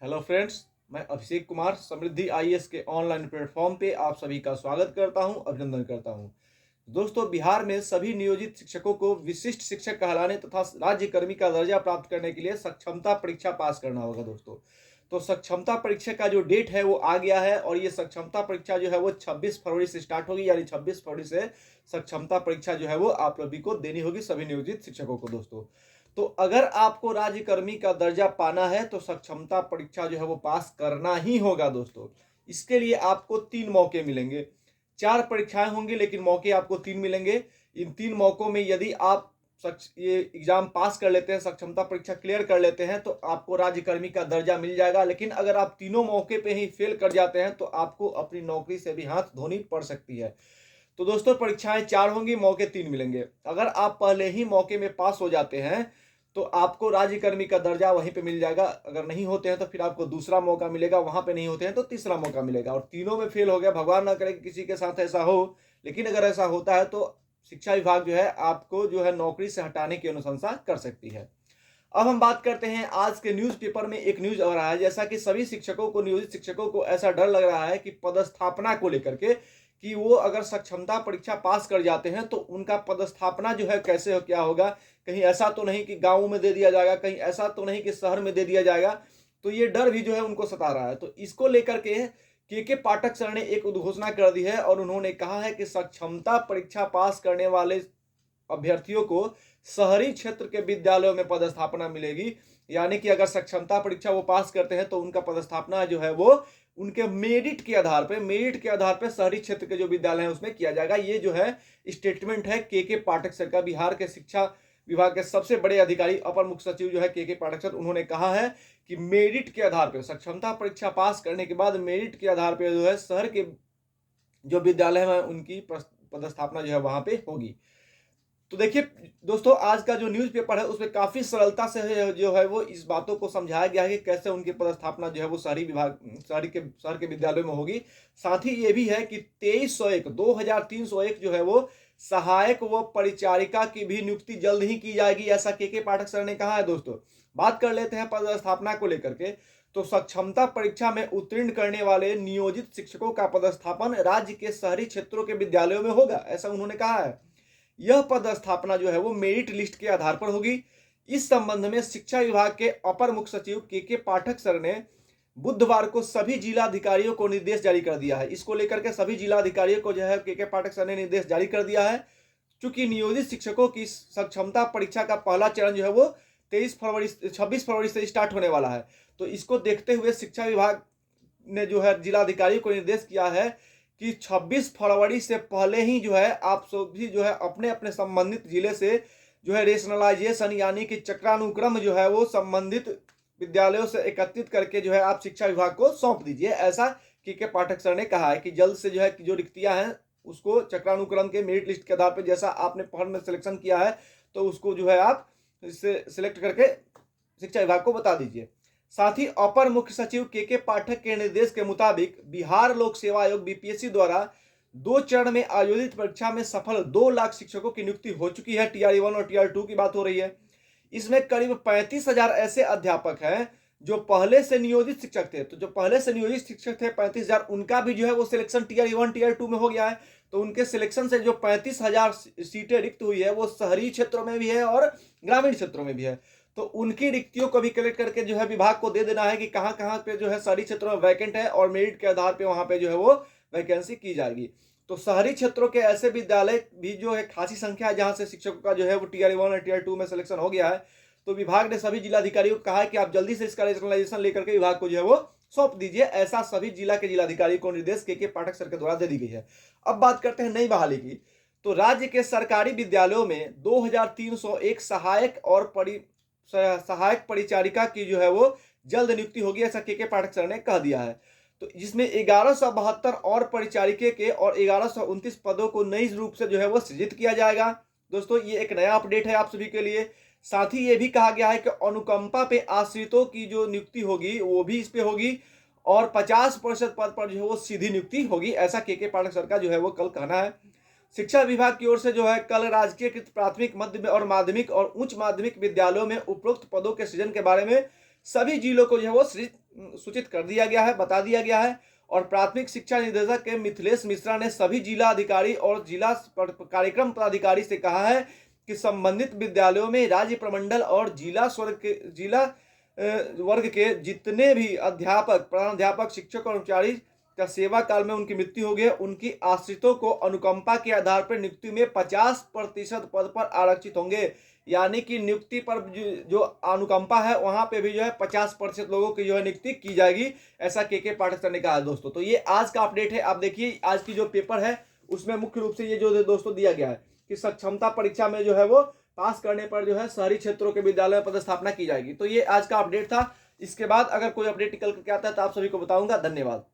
Hello friends, मैं अभिषेक कुमार समृद्धि IAS के online platform पे आप सभी का स्वागत करता हूं, अभिनंदन करता हूं। दोस्तों, बिहार में सभी नियोजित शिक्षकों को विशिष्ट शिक्षक कहलाने तथा राज्य कर्मी का दर्जा प्राप्त करने के लिए सक्षमता परीक्षा पास करना होगा। दोस्तों, तो सक्षमता परीक्षा का जो डेट है वो आ गया है और ये सक्षमता परीक्षा जो है वो 26 फरवरी से स्टार्ट होगी, यानी 26 फरवरी से सक्षमता परीक्षा जो है वो आप सभी को देनी होगी, सभी नियोजित शिक्षकों को। दोस्तों, तो अगर आपको राज्यकर्मी का दर्जा पाना है तो सक्षमता परीक्षा जो है वो पास करना ही होगा। दोस्तों, इसके लिए आपको 3 मौके मिलेंगे। 4 परीक्षाएं होंगी लेकिन मौके आपको 3 मिलेंगे। इन 3 मौकों में यदि आप ये एग्जाम पास कर लेते हैं, सक्षमता परीक्षा क्लियर कर लेते हैं, तो आपको राज्यकर्मी का दर्जा मिल जाएगा। लेकिन अगर आप तीनों मौके पे ही फेल कर जाते हैं तो आपको अपनी नौकरी से भी हाथ धोनी पड़ सकती है। तो दोस्तों, परीक्षाएं 4 होंगी, मौके 3 मिलेंगे। अगर आप पहले ही मौके में पास हो जाते हैं तो आपको राज्यकर्मी का दर्जा वहीं पे मिल जाएगा। अगर नहीं होते हैं तो फिर आपको दूसरा मौका मिलेगा, वहां पे नहीं होते हैं तो तीसरा मौका मिलेगा। और तीनों में फेल हो गया, भगवान ना करे कि किसी के साथ ऐसा हो, लेकिन अगर ऐसा होता है तो शिक्षा विभाग जो है आपको जो है नौकरी से हटाने की अनुशंसा कर सकती है। अब हम बात करते हैं, आज के न्यूज़पेपर में एक न्यूज आ रहा है, जैसा कि सभी शिक्षकों को, नियोजित शिक्षकों को ऐसा डर लग रहा है कि पदस्थापना को लेकर के, कि वो अगर सक्षमता परीक्षा पास कर जाते हैं तो उनका पदस्थापना जो है कैसे हो, क्या होगा। कहीं ऐसा तो नहीं कि गाँव में दे दिया जाएगा, कहीं ऐसा तो नहीं कि शहर में दे दिया जाएगा। तो ये डर भी जो है उनको सता रहा है। तो इसको लेकर के पाठक सर ने एक उद्घोषणा कर दी है और उन्होंने कहा है कि सक्षमता परीक्षा पास करने वाले अभ्यर्थियों को शहरी क्षेत्र के विद्यालयों में पदस्थापना मिलेगी। यानी कि अगर सक्षमता परीक्षा वो पास करते हैं तो उनका पदस्थापना जो है वो उनके मेरिट के आधार पे शहरी क्षेत्र के जो विद्यालय हैं उसमें किया जाएगा। ये जो है स्टेटमेंट है के पाठक सर का, बिहार के शिक्षा विभाग के सबसे बड़े अधिकारी, अपर मुख्य सचिव जो है के पाठक सर, उन्होंने कहा है कि मेरिट के आधार पर सक्षमता परीक्षा पास करने के बाद मेरिट के आधार पर जो है शहर के जो विद्यालय हैं उनकी पदस्थापना जो है वहां पे होगी। तो देखिए दोस्तों, आज का जो न्यूज़पेपर है उसमें काफी सरलता से जो है वो इस बातों को समझाया गया है कि कैसे उनकी पदस्थापना जो है वो शहर के विद्यालयों में होगी। साथ ही ये भी है कि 2301 जो है वो सहायक व परिचारिका की भी नियुक्ति जल्द ही की जाएगी, ऐसा के पाठक सर ने कहा है। दोस्तों, बात कर लेते हैं पदस्थापना को लेकर के। तो सक्षमता परीक्षा में उत्तीर्ण करने वाले नियोजित शिक्षकों का पदस्थापन राज्य के शहरी क्षेत्रों के विद्यालयों में होगा, ऐसा उन्होंने कहा है। यह पदस्थापना जो है वो मेरिट लिस्ट के आधार पर होगी। इस संबंध में शिक्षा विभाग के अपर मुख्य सचिव के पाठक सर ने बुधवार को सभी जिलाधिकारियों को निर्देश जारी कर दिया है। इसको लेकर के सभी जिलाधिकारियों को जो है के पाठक सर ने निर्देश जारी कर दिया है। चूंकि नियोजित शिक्षकों की सक्षमता परीक्षा का पहला चरण जो है वो 26 फरवरी से स्टार्ट होने वाला है, तो इसको देखते हुए शिक्षा विभाग ने जो है जिलाधिकारी को निर्देश किया है कि 26 फरवरी से पहले ही जो है आप सभी जो है अपने अपने संबंधित जिले से जो है रेशनलाइजेशन यानी कि चक्रानुक्रम जो है वो संबंधित विद्यालयों से एकत्रित करके जो है आप शिक्षा विभाग को सौंप दीजिए। ऐसा के पाठक सर ने कहा है कि जल्द से जो है जो रिक्तियां हैं उसको चक्रानुक्रम के मेरिट लिस्ट के आधार पर, जैसा आपने पहल में सिलेक्शन किया है तो उसको जो है आप इससे सिलेक्ट करके शिक्षा विभाग को बता दीजिए। साथ ही अपर मुख्य सचिव के पाठक के निर्देश के मुताबिक बिहार लोक सेवा आयोग बीपीएससी द्वारा 2 चरण में आयोजित परीक्षा में सफल 2 लाख शिक्षकों की नियुक्ति हो चुकी है। TR1 और TR2 की बात हो रही है। इसमें करीब 35,000 ऐसे अध्यापक हैं जो पहले से नियोजित शिक्षक थे। तो जो पहले से नियोजित शिक्षक थे 35,000, उनका भी जो है वो सिलेक्शन TR1 TR2 में हो गया है। तो उनके सिलेक्शन से जो 35,000 सीटें रिक्त हुई है वो शहरी क्षेत्रों में भी है और ग्रामीण क्षेत्रों में भी है। तो उनकी रिक्तियों को भी कलेक्ट करके जो है विभाग को दे देना है कि कहां कहां पे जो है शहरी क्षेत्रों में वैकेंट है और मेरिट के आधार पे वहां पे जो है वो वैकेंसी की जाएगी। तो शहरी क्षेत्रों के ऐसे विद्यालय भी जो है खासी संख्या है जहां से शिक्षकों का जो है वो TR1 और TR2 में सिलेक्शन हो गया है। तो विभाग ने सभी जिलाधिकारियों को कहा है कि आप जल्दी से इसका रेशनलाइजेशन लेकर के विभाग को जो है वो सौंप दीजिए। ऐसा सभी जिला के जिलाधिकारी को निर्देश के पाठक सर के द्वारा दे दी गई है। अब बात करते हैं नई बहाली की। तो राज्य के सरकारी विद्यालयों में 2301 सहायक परिचारिका की जो है वो जल्द नियुक्ति होगी, ऐसा के पाठक सर ने कह दिया है। तो जिसमें 1172 और परिचारिके के और 1129 पदों को नई रूप से जो है वो सृजित किया जाएगा। दोस्तों, ये एक नया अपडेट है आप सभी के लिए। साथ ही ये भी कहा गया है कि अनुकंपा पे आश्रितों की जो नियुक्ति होगी वो भी इस पे होगी और 50% पद पर जो है वो सीधी नियुक्ति होगी, ऐसा के पाठक सर का जो है वो कल कहना है। शिक्षा विभाग की ओर से जो है कल राजकीय प्राथमिक, मध्य और माध्यमिक और उच्च माध्यमिक विद्यालयों में उपरोक्त पदों के सृजन के बारे में सभी जिलों को जो है वो सूचित कर दिया गया है, बता दिया गया है। और प्राथमिक शिक्षा निदेशक के मिथिलेश मिश्रा ने सभी जिला अधिकारी और जिला कार्यक्रम पदाधिकारी से कहा है कि संबंधित विद्यालयों में राज्य प्रमंडल और जिला वर्ग के जितने भी अध्यापक, प्रधानाध्यापक, शिक्षक, कर्मचारी का सेवा काल में उनकी मृत्यु हो गई, उनकी आश्रितों को अनुकंपा के आधार पर नियुक्ति में 50% पद पर आरक्षित होंगे। यानी कि नियुक्ति पर जो अनुकंपा है वहां पे भी जो है 50% लोगों की जो है नियुक्ति की जाएगी, ऐसा के पाठक सर ने कहा दोस्तों। तो ये आज का अपडेट है। आप देखिए आज की जो पेपर है उसमें मुख्य रूप से ये जो दोस्तों दिया गया है कि सक्षमता परीक्षा में जो है वो पास करने पर जो है शहरी क्षेत्रों के विद्यालय में पदस्थापना की जाएगी। तो ये आज का अपडेट था। इसके बाद अगर कोई अपडेट निकल करके आता है तो आप सभी को बताऊंगा। धन्यवाद।